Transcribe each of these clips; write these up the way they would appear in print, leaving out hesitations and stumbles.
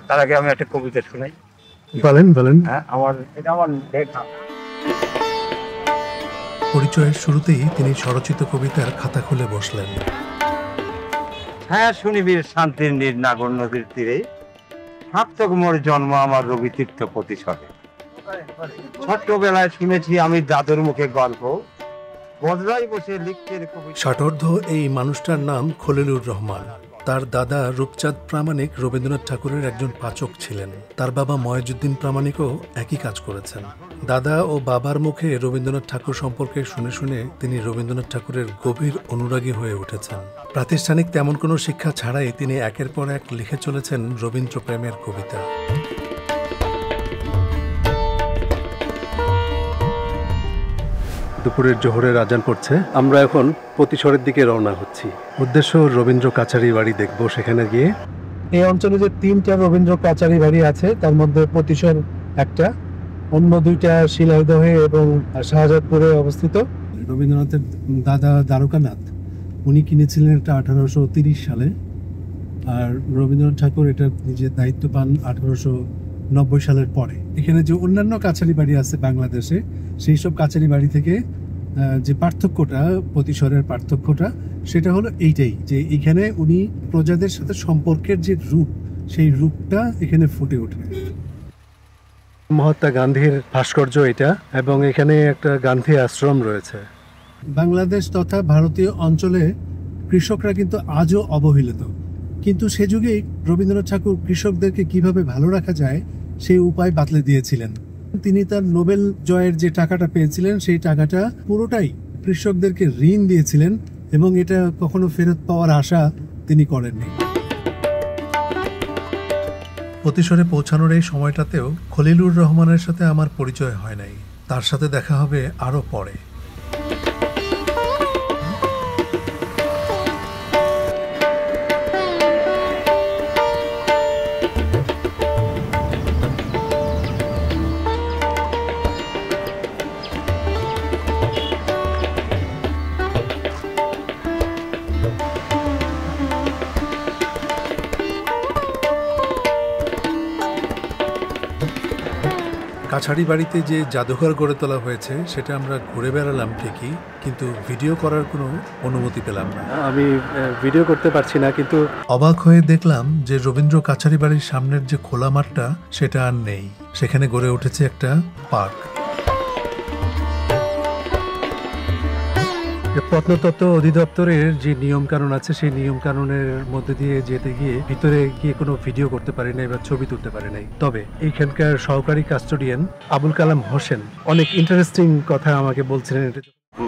তার আগে আমি একটা কবিতা শোনাই। বলেন বলেন। হ্যাঁ, আমার এটা আমার লেখা। পরিচয়ের শুরুতেই তিনি স্বরচিত কবিতার খাতা খুলে বসলেন। হ্যাঁ, শুনিবীর শান্তির নীর নাগর নদীর তীরে সার্থক মোর জন্ম আমার রবি তীর্থ প্রতিশতে। ছোট্টবেলায় শুনেছি আমি দাদুর মুখে গল্প, বদলাই বসে লিখতেন কবিতা। ষাটোর্ধ এই মানুষটার নাম খলিলুর রহমান। তার দাদা রূপচাঁদ প্রামাণিক রবীন্দ্রনাথ ঠাকুরের একজন পাচক ছিলেন। তার বাবা ময়েজউদ্দিন প্রামাণিকও একই কাজ করেছেন। দাদা ও বাবার মুখে রবীন্দ্রনাথ ঠাকুর সম্পর্কে শুনে শুনে তিনি রবীন্দ্রনাথ ঠাকুরের গভীর অনুরাগী হয়ে উঠেছেন। প্রাতিষ্ঠানিক তেমন কোনো শিক্ষা ছাড়াই তিনি একের পর এক লিখে চলেছেন রবীন্দ্র প্রেমের কবিতা। দুপুরের জোহরের আজান পড়ছে। আমরা এখন প্রতিশরের দিকে রওনা হচ্ছি। উদ্দেশ্য রবীন্দ্র কাছারি বাড়ি দেখব। সেখানে গিয়ে এই অঞ্চলে যে 3টা রবীন্দ্র কাছারি বাড়ি আছে তার মধ্যে প্রতিশর একটা, অন্য 2টা শিলাইদহে এবং শাহজাদপুরে অবস্থিত। রবীন্দ্রনাথের দাদা দ্বারকানাথ উনি কিনেছিলেন এটা 1830 সালে, আর রবীন্দ্রনাথ ঠাকুর এটা নিজের দায়িত্ব পান 1890 সালের পরে। এখানে যে অন্যান্য কাছারি বাড়ি আছে বাংলাদেশে, সেই সব কাছারি বাড়ি থেকে যে পার্থক্যটা, প্রতিশরের পার্থক্যটা, সেটা হলো এইটাই যে এখানে উনি প্রজাদের সাথে সম্পর্কের যে রূপ, সেই রূপটা এখানে ফুটে ওঠে। মহাত্মা গান্ধীর ভাস্কর্য এটা, এবং এখানে একটা গান্ধী আশ্রম রয়েছে। বাংলাদেশ তথা ভারতীয় অঞ্চলে কৃষকরা কিন্তু আজও অবহেলিত, কিন্তু সে যুগেই রবীন্দ্রনাথ ঠাকুর কৃষকদেরকে কিভাবে ভালো রাখা যায় সেই উপায় বাতলে দিয়েছিলেন। তিনি তার নোবেল জয়ের যে টাকাটা পেয়েছিলেন সেই টাকাটা পুরোটাই কৃষকদেরকে ঋণ দিয়েছিলেন, এবং এটা কখনো ফেরত পাওয়ার আশা তিনি করেননি। প্রতিশরে পৌঁছানোর এই সময়টাতেও খলিলুর রহমানের সাথে আমার পরিচয় হয় নাই। তার সাথে দেখা হবে আরো পরে। কাছারি বাড়িতে যে জাদুঘর গড়ে তোলা হয়েছে সেটা আমরা ঘুরে বেড়ালাম ঠিকই, কিন্তু ভিডিও করার কোনো অনুমতি পেলাম না। আমি ভিডিও করতে পারছি না, কিন্তু অবাক হয়ে দেখলাম যে রবীন্দ্র কাছারি বাড়ির সামনের যে খোলা মাঠটা সেটা আর নেই। সেখানে গড়ে উঠেছে একটা পার্ক। প্রত্নতত্ত্ব অধিদপ্তরের যে নিয়ম কানুন আছে সেই নিয়ম কানুনের মধ্যে দিয়ে যেতে গিয়ে ভিতরে গিয়ে কোনো ভিডিও করতে পারি নাই বা ছবি তুলতে পারি নাই। তবে এইখানকার সহকারী কাস্টোডিয়ান আবুল কালাম হোসেন অনেক ইন্টারেস্টিং কথা আমাকে বলছিলেন।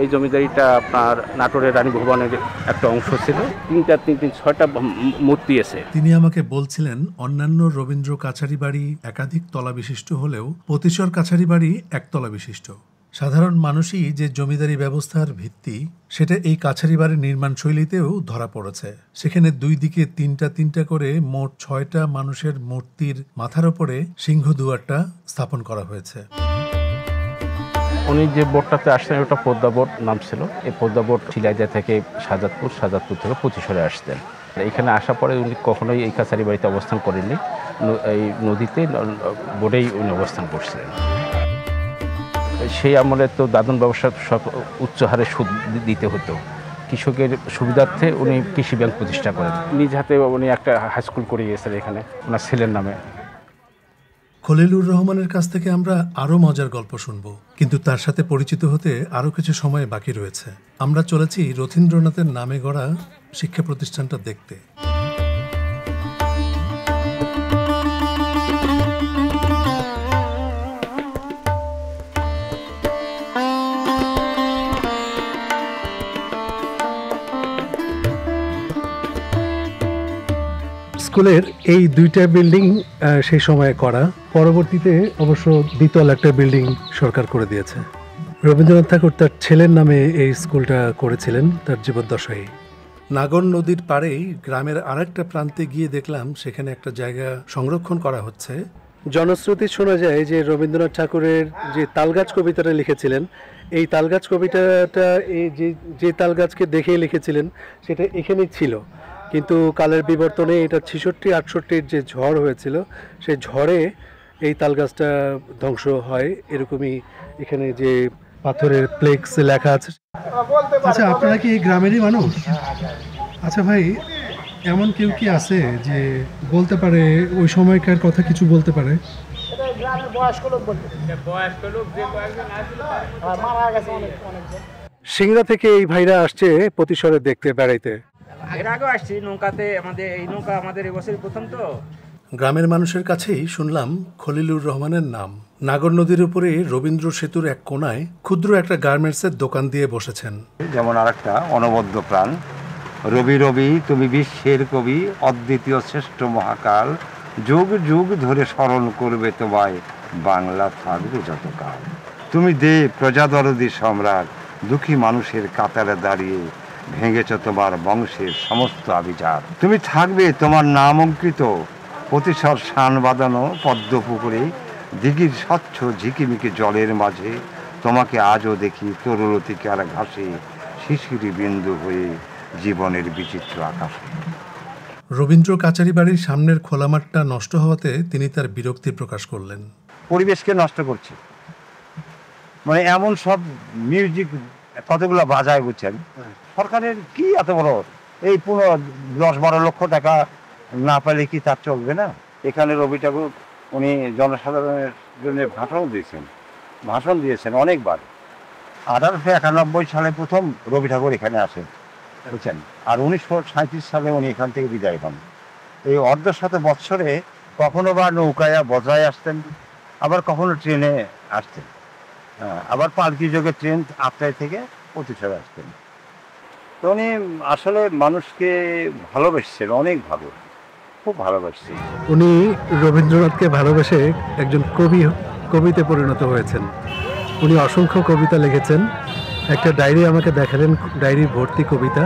এই জমিদারিটা আপনার নাটোরের রানী ভবনের একটা অংশ ছিল। 6টা মূর্তি আছে। তিনি আমাকে বলছিলেন অন্যান্য রবীন্দ্র কাছারি বাড়ি একাধিক তলা বিশিষ্ট হলেও প্রতিশর কাছারি বাড়ি একতলা বিশিষ্ট। সাধারণ মানুষই যে জমিদারি ব্যবস্থার ভিত্তি, সেটা এই কাছারি বাড়ির নির্মাণ শৈলীতেও ধরা পড়েছে। সেখানে 2 দিকে 3টা করে মোট 6টা মানুষের মূর্তির মাথার উপরে সিংহ দুয়ারটা স্থাপন করা হয়েছে। উনি যে বোর্ডটাতে আসতেন ওটা পদ্মা বোর্ড নাম ছিল। এই পদ্মা বোর্ড শিলাইদহ থেকে শাহজাদপুর থেকে প্রতিশরে আসতেন। এখানে আসার পরে উনি কখনোই এই কাছারি বাড়িতে অবস্থান করেননি। এই নদীতে বোর্ডেই উনি অবস্থান করছিলেন। সেই আমলে তো দাদন ব্যবসা সব উচ্চ হারে সুদ দিতে হতো। কৃষকের সুবিধার্থে উনি কৃষি ব্যাংক প্রতিষ্ঠা করেন। নিজ হাতে উনি একটা হাই স্কুল করে গিয়েছেন এখানে ওনার ছেলের নামে। খলিলুর রহমানের কাছ থেকে আমরা আরও মজার গল্প শুনব, কিন্তু তার সাথে পরিচিত হতে আরও কিছু সময় বাকি রয়েছে। আমরা চলেছি রথীন্দ্রনাথের নামে গড়া শিক্ষা প্রতিষ্ঠানটা দেখতে। স্কুলের এই 2টা বিল্ডিং সেই সময়ে করা, পরবর্তীতে অবশ্য দ্বিতল একটা বিল্ডিং সরকার করে দিয়েছে। রবীন্দ্রনাথ ঠাকুর তার ছেলের নামে এই স্কুলটা করেছিলেন তার জীবদ্দশায়। নাগর নদীর পাড়েই গ্রামের আরেকটা প্রান্তে গিয়ে দেখলাম সেখানে একটা জায়গা সংরক্ষণ করা হচ্ছে। জনশ্রুতি শোনা যায় যে রবীন্দ্রনাথ ঠাকুরের যে তালগাছ কবিতাটা লিখেছিলেন, এই তালগাছ কবিতাটা এই যে তালগাছকে দেখেই লিখেছিলেন সেটা এখানেই ছিল। কিন্তু কালের বিবর্তনে এটা 66-68 যে ঝড় হয়েছিল সেই ঝড়ে এই তাল গাছটা ধ্বংস হয়, এরকমই এখানে যে পাথরের ফ্লেক্স লেখা আছে। আচ্ছা, আপনারা কি এই গ্রামেরই মানুষ? আচ্ছা ভাই, এমন কেউ কি আছে যে বলতে পারে ওই সময়কার কথা কিছু বলতে পারে? সিংড়া থেকে এই ভাইরা আসছে প্রতিশরে দেখতে বেড়াইতে। এর আগেও আসছি নৌকাতে, আমাদের এই নৌকা আমাদের এবছর প্রথম তো। গ্রামের মানুষের কাছেই শুনলাম খলিলুর রহমানের নাম। নাগর নদীর উপরে রবীন্দ্র সেতুর এক কোনায় ক্ষুদ্র একটা গার্মেন্টসের দোকান দিয়ে বসেছেন। যেমন আরেকটা অনবদ্য প্রাণ, রবি রবি তুমি বিশ্বের কবি, অদ্বিতীয় শ্রেষ্ঠ মহাকাল, যুগ যুগ ধরে স্মরণ করবে তোমায়, বাংলা থাকবে যতকাল। তুমি দেব প্রজাদরদি সম্রাট, দুঃখী মানুষের কাতারে দাঁড়িয়ে ভেঙেছ তোমার বংশের সমস্ত আভিজাত। তুমি থাকবে তোমার নাম অঙ্কিত প্রতিশর শান বাঁধানো পদ্ম পুকুরে, দিঘির স্বচ্ছ ঝিকিমিকি জলের মাঝে তোমাকে আজও দেখি তরুলতিকার ঘাসে, শিশিরি বিন্দু হয়ে জীবনের বিচিত্র আকাশে। রবীন্দ্র কাচারি বাড়ির সামনের খোলা মাঠটা নষ্ট হওয়াতে তিনি তার বিরক্তি প্রকাশ করলেন। পরিবেশকে নষ্ট করছে, মানে এমন সব মিউজিক কতগুলো বাজায়, বুঝছেন? সরকারের কি এত বড়, এই পুরো 10-12 লক্ষ টাকা না পেলে কি তার চলবে না? এখানে রবি ঠাকুর উনি জনসাধারণের জন্য ভাষণ দিয়েছেন অনেকবার। 1891 সালে প্রথম রবি ঠাকুর এখানে আসেন, বুঝছেন? আর 1937 সালে উনি এখান থেকে বিদায় হন। এই অর্ধশত বৎসরে কখনো বা নৌকায় বজায় আসতেন, আবার কখনো ট্রেনে আসতেন, আবার পালকি যোগে ট্রেন আটটায় থেকে প্রতিশোধ আসতেন। তো উনি আসলে মানুষকে ভালোবেসছেন, অনেক ভালো, খুব ভালোবাসছেন। উনি রবীন্দ্রনাথকে ভালোবেসে একজন কবিতে পরিণত হয়েছেন। উনি অসংখ্য কবিতা লিখেছেন। একটা ডায়েরি আমাকে দেখালেন, ডায়েরি ভর্তি কবিতা,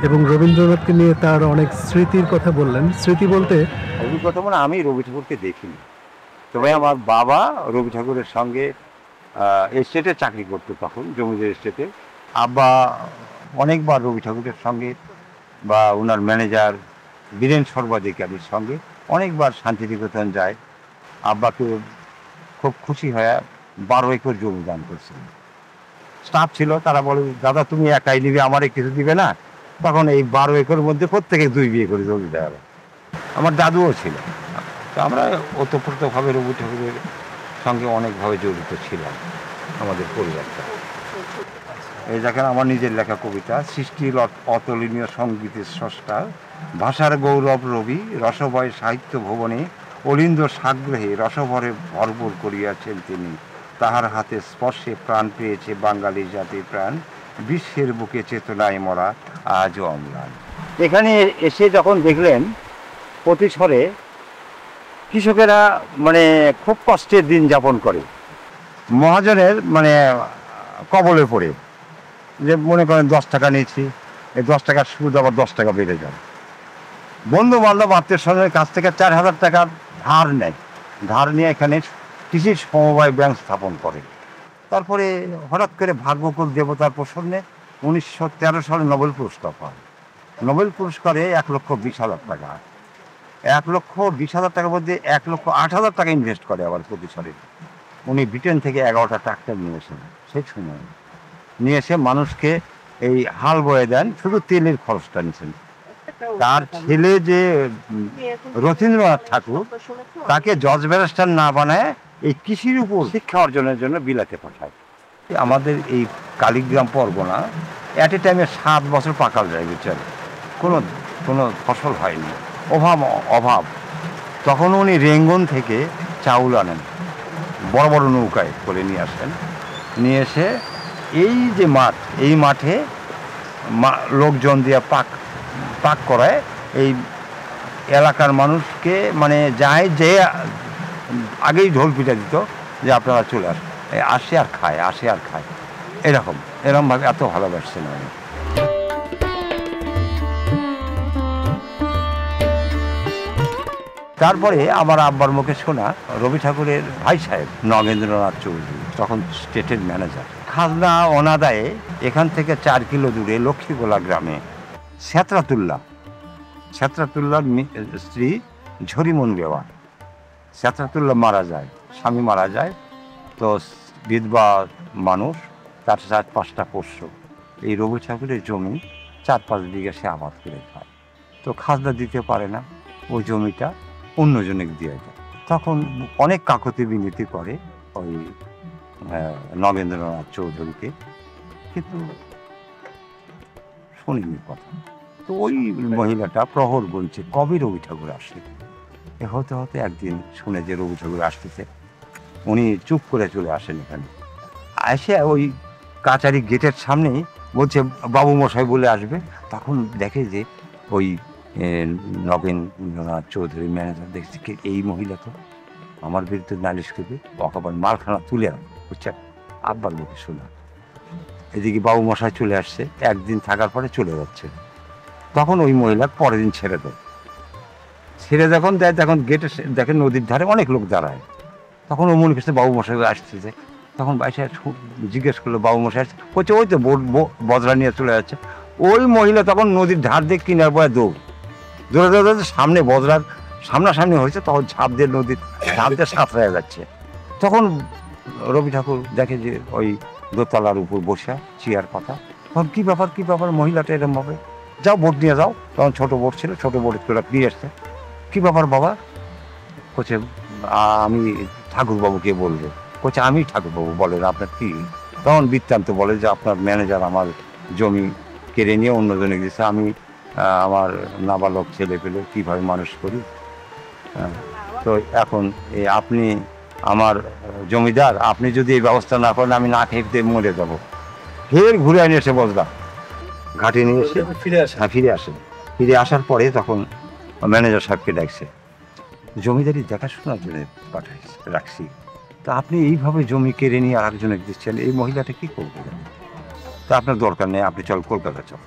এবং রবীন্দ্রনাথকে নিয়ে তার অনেক স্মৃতির কথা বললেন। স্মৃতি বলতে অভিজ্ঞতা মানে আমি রবি ঠাকুরকে দেখিনি, তবে আমার বাবা রবি ঠাকুরের সঙ্গে এস্টেটে চাকরি করতো, তখন জমিদার এস্টেটে। আব্বা অনেকবার রবি ঠাকুরের সঙ্গে বা ওনার ম্যানেজার বীরেন সর্বাধিকারীর সঙ্গে অনেকবার শান্তিনিকেতন যায়। আব্বাকে খুব খুশি হয়ে 12 একর জমি দান করছিলেন। স্টাফ ছিল, তারা বলে, দাদা তুমি একাই নিবে, আমারে কিছু দিবে না? তখন এই 12 একরের মধ্যে প্রত্যেকে 2 বিয়ে করে জমি দেওয়া হবে। আমার দাদুও ছিল। তো আমরা ওতপ্রোতভাবে রবি ঠাকুরের সঙ্গে অনেকভাবে জড়িত ছিলাম, আমাদের পরিবারটা। এই দেখেন আমার নিজের লেখা কবিতা, সৃষ্টির অতুলনীয় সঙ্গীতের স্রষ্টা, ভাষার গৌরব রবি, রসভয় সাহিত্য ভবনে অলিন্দ সাগ্রহে রসভরে ভরপুর করিয়াছেন তিনি, তাহার হাতে স্পর্শে প্রাণ পেয়েছে বাঙালি জাতির প্রাণ, বিশ্বের বুকে চেতনায় মরা আজও অম্লান। এখানে এসে যখন দেখলেন প্রতিশরে কৃষকেরা মানে খুব কষ্টের দিন যাপন করে, মহাজনের মানে কবলে পড়ে, যে মনে করেন 10 টাকা নিয়েছি, এই 10 টাকার সুদ আবার 10 টাকা বেড়ে যায়। বন্ধু বান্ধব আত্মীয় স্বজনের কাছ থেকে 4000 টাকা ধার নেয়, ধার নিয়ে এখানে কৃষি সমবায় ব্যাংক স্থাপন করে। তারপরে হঠাৎ করে ভাগ্যকুল দেবতার প্রসন্নে 1913 সালে নোবেল পুরস্কার পান। নোবেল পুরস্কারে 1,20,000 টাকা, 1,20,000 টাকার মধ্যে 1,08,000 টাকা ইনভেস্ট করে আবার প্রতিশরে। উনি ব্রিটেন থেকে 11টা ট্রাক্টর নিয়েছেন, সেই সময় নিয়ে এসে মানুষকে এই হাল বয়ে দেন, শুধু তেলের খরচটা নিয়েছেন। তার ছেলে যে রথীন্দ্রনাথ ঠাকুর, তাকে জজ ব্যারিস্টার না বানায় এই কৃষির উপর শিক্ষা অর্জনের জন্য বিলাতে পাঠায়। আমাদের এই কালীগ্রাম পরগনা অ্যাট এ টাইমে 7 বছর পাকাল যায়, বুঝছেন? কোনো ফসল হয়নি, অভাব। তখন উনি রেঙ্গন থেকে চাউল আনেন, বড় বড় নৌকায় করে নিয়ে আসেন, নিয়ে এসে এই যে মাঠ, এই মাঠে লোকজন দিয়ে পাক করায়। এই এলাকার মানুষকে মানে যায় যে আগেই ঢোল পিটা দিত যে আপনারা চলে আসে আর খায়, এরকমভাবে এত ভালোবাসছেন আমি। তারপরে আমার আব্বার মুখে শোনা, রবি ঠাকুরের ভাই সাহেব নগেন্দ্রনাথ চৌধুরী তখন স্টেটের ম্যানেজার, খাজনা অনাদায়ে এখান থেকে 4 কিলো দূরে লক্ষ্মীগোলা গ্রামে সেতরাতুল্লাহ সেত্রাতুল্লাহর স্ত্রী ঝরিমন বেওয়া। সেত্রাতুল্লাহ মারা যায়, স্বামী মারা যায়, তো বিধবা মানুষ, তার 4-5টা পোষ্য। এই রবি ঠাকুরের জমি 4-5 বিঘা সে আবাদ করে খায়, তো খাজনা দিতে পারে না, ওই জমিটা অন্যজনকে দিয়ে দেয়। তখন অনেক কাকতি বিনতি করে ওই নগেন্দ্রনাথ চৌধুরীকে, কিন্তু শুনিনি কথা। তো ওই মহিলাটা প্রহর গুনছে কবে রবি ঠাকুর আসে। হতে হতে একদিন শুনে যে রবি ঠাকুর আসতেছে, উনি চুপ করে চলে আসেন এখানে। এসে ওই কাচারি গেটের সামনেই বলছে বাবু মশাই বলে আসবে। তখন দেখে যে ওই নগেন্দ্রনাথ চৌধুরী ম্যানেজার দেখছে কি এই মহিলা তো আমার বিরুদ্ধে নালিশ করবে, অকাবার মালখানা তুলে আন, বুঝছেন, আব্বার মুখে শোনা। এদিকে বাবু মশাই চলে আসছে, একদিন থাকার পরে চলে যাচ্ছে। তখন ওই মহিলা পরের দিন ছেড়ে দেয়। ছেড়ে যখন দেয় তখন গেটে দেখে নদীর ধারে অনেক লোক দাঁড়ায়। তখন ও মনে করছে বাবু মশাই আসতেছে। তখন বাইশে জিজ্ঞেস করলো বাবু মশাই আসছে, বলছে ওই তো বজরা নিয়ে চলে যাচ্ছে। ওই মহিলা তখন নদীর ধার দিয়ে কিনার পরে দৌড়ে দৌড়ে সামনে বজরার সামনাসামনি হয়েছে, তখন ঝাঁপ দিয়ে নদীর ঝাঁপ দিয়ে সাঁতরায় যাচ্ছে। তখন রবি ঠাকুর দেখে যে ওই দোতলার উপর বসে চেয়ার পাতা। তখন কী ব্যাপার মহিলাটা এরকম হবে, যাও বোট নিয়ে যাও। তখন ছোটো বোট ছিল, ছোটো বোটে তোরা নিয়ে আসছে। কী ব্যাপার বাবা? বলছে আমি ঠাকুরবাবুকে বলবো। বলছে আমি ঠাকুরবাবু, বলেন আপনার কী? তখন বৃত্তান্ত বলে যে আপনার ম্যানেজার আমার জমি কেড়ে নিয়ে অন্যজনে দিয়েছে, আমি আমার নাবালক ছেলে পেলে কীভাবে মানুষ করি। তো এখন আপনি আমার জমিদার, আপনি যদি এই ব্যবস্থা না করেন আমি না খেয়ে মরে যাবো। ফের ঘুরে আনি এসে বজরা ঘাটে নিয়ে এসে ফিরে আসার পরে তখন ম্যানেজার সাহেবকে ডাকছে, জমিদারি দেখাশোনার জন্য রাখছি, তা আপনি এইভাবে জমি কেড়ে নিয়ে আর একজনকে দিচ্ছেন, এই মহিলাটা কী করবে? তা আপনার দরকার নেই, আপনি চল কলকাতা চল,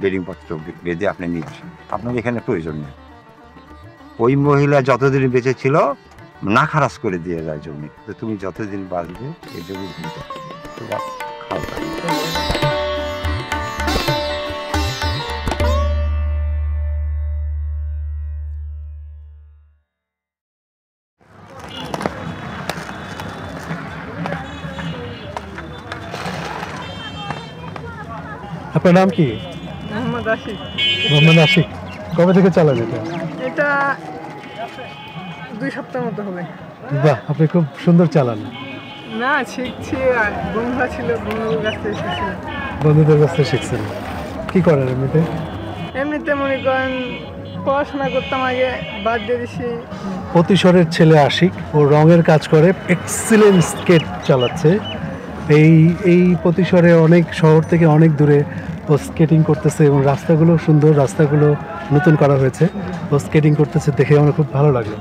বেডিংপত্র বেঁধে আপনি নিয়ে আসেন, আপনার এখানে প্রয়োজন নেই। ওই মহিলা যতদিন বেঁচে ছিল না খারাজ করে দিয়ে যায় জমি, তো তুমি যতদিন বাঁচবে এই জমি তোমার খাওয়া। আপনার নাম কি? মোহাম্মদ আশিক। মোহাম্মদ আশিক। কবে থেকে চালান এটা? এটা 2 সপ্তাহ মতো হবে। বাহ, আপনি খুব সুন্দর চালান। না, শিখছি, বন্ধুরা ছিল, বন্ধুদের কাছ থেকে শিখছি। বন্ধুদের কাছ থেকে শিখছেন। কি করেন এমনিতে? এমনিতে মনে করেন পড়াশোনা করতাম আগে, বাদ দিয়ে দিছি। প্রতিশরের ছেলে আশিক, ও রঙের কাজ করে, এক্সিলেন্ট স্কেট চালাচ্ছে। এই প্রতিশরে অনেক শহর থেকে অনেক দূরে ও স্কেটিং করতেছে, এবং রাস্তাগুলো সুন্দর, রাস্তাগুলো নতুন করা হয়েছে, ও স্কেটিং করতেছে, দেখে আমার খুব ভালো লাগলো।